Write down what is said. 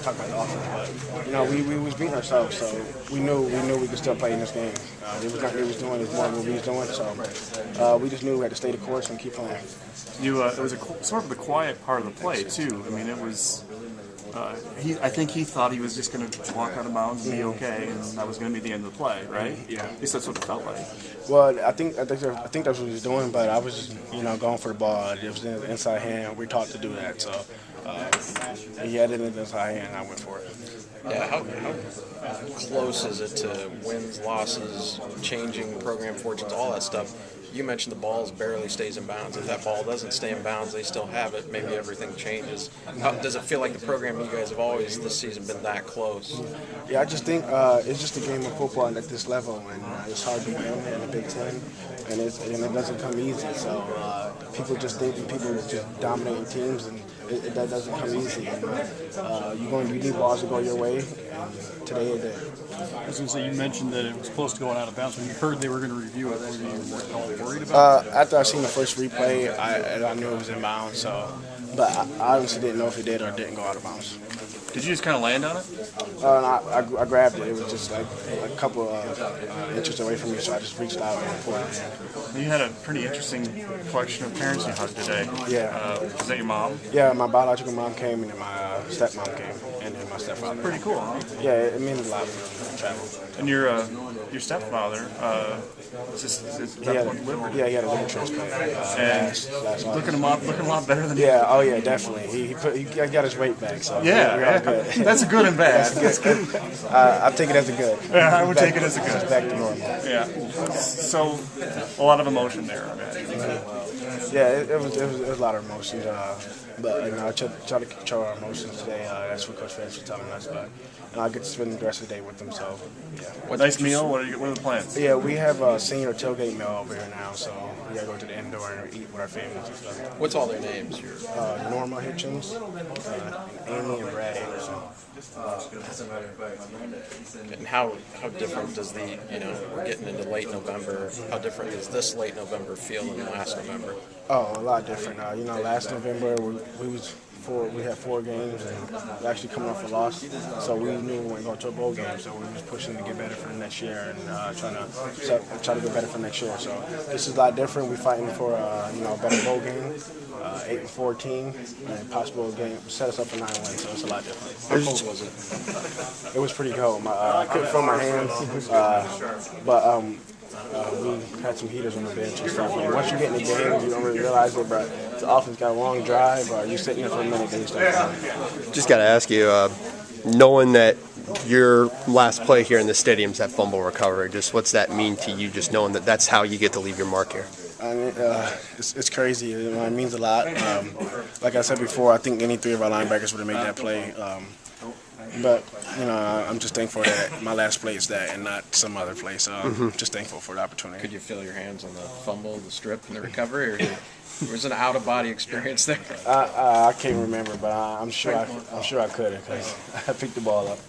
talk about the offense, but we was beating ourselves, so we knew we could still play in this game. It was not what we was doing; it was more what we was doing. So we just knew we had to stay the course and keep playing. It was sort of the quiet part of the play too. I mean, it was. I think he thought he was just going to walk out of bounds and be okay, and that was going to be the end of the play, right? Yeah. At least that's what it felt like. Well, I think that's what he was doing, but I was just going for the ball. It was in the inside hand. We're taught to do that, so he had it in the inside hand, and I went for it. Yeah, how close is it to wins, losses, changing program fortunes, all that stuff? You mentioned the ball barely stays in bounds. If that ball doesn't stay in bounds, they still have it. Maybe everything changes. Does it feel like the program you guys have always this season been that close? Yeah, I just think it's just a game of football at this level, and it's hard to win in the Big Ten, and it doesn't come easy. So people just think people just dominating teams, and that doesn't come easy. And, you need balls to go your way, and today it did. I was going to say, you mentioned that it was close to going out of bounds. When you heard they were going to review it, were you at all worried about it? After I seen the first replay, I knew it was in bounds. But I honestly didn't know if it did or didn't go out of bounds. Did you just kind of land on it? I grabbed it. It was just like a couple inches away from me, so I just reached out and pulled it in. You had a pretty interesting collection of parents you hugged today. Yeah. Is that your mom? Yeah, my biological mom came, and then my stepmom came, and then my stepfather. Pretty cool, huh? Yeah, it means a lot for them to travel. And your stepfather, is he had a liver transplant. Last looking a lot better than yeah. Oh yeah, definitely. He got his weight back. So yeah, good. That's a good and bad. That's good. I take it as a good. Yeah, I would take it as a good. It's back to normal. Yeah. So a lot of emotion there, I imagine. Yeah, it was a lot of emotions, but I try to control our emotions today. That's what Coach Fitz was telling us, but I get to spend the rest of the day with them. So yeah. Nice meal. What are the plans? Yeah, we have a senior tailgate meal over here now, so we gotta go to the indoor and eat with our families and stuff. What's all their names? Norma Hitchens, Amy, and Brad Anderson. And how different does we're getting into late November, how different does this late November feel than last November? Oh, a lot different. Last November we had 4 games and we actually coming off a loss, so we knew we weren't going to a bowl game, so we were just pushing to get better for the next year and trying to get better for next year. So this is a lot different. We're fighting for a better bowl game, 8-4 team, and possible game set us up for 9 wins. So it's a lot different. How cold was it? It was pretty cold. I couldn't feel my hands, but we had some heaters on the bench and stuff. And once you get in the game, you don't really realize it, but the offense got a long drive, or you sitting there for a minute, then you start. Just got to ask you, knowing that your last play here in the stadium's that fumble recovery, just what's that mean to you, just knowing that that's how you get to leave your mark here? I mean, it's crazy. It means a lot. Like I said before, I think any 3 of our linebackers would have made that play. But I'm just thankful that my last play is that and not some other play. So I'm just thankful for the opportunity. Could you feel your hands on the fumble, the strip, and the recovery, or was it an out-of-body experience there? I can't remember, but I'm sure I could because I picked the ball up.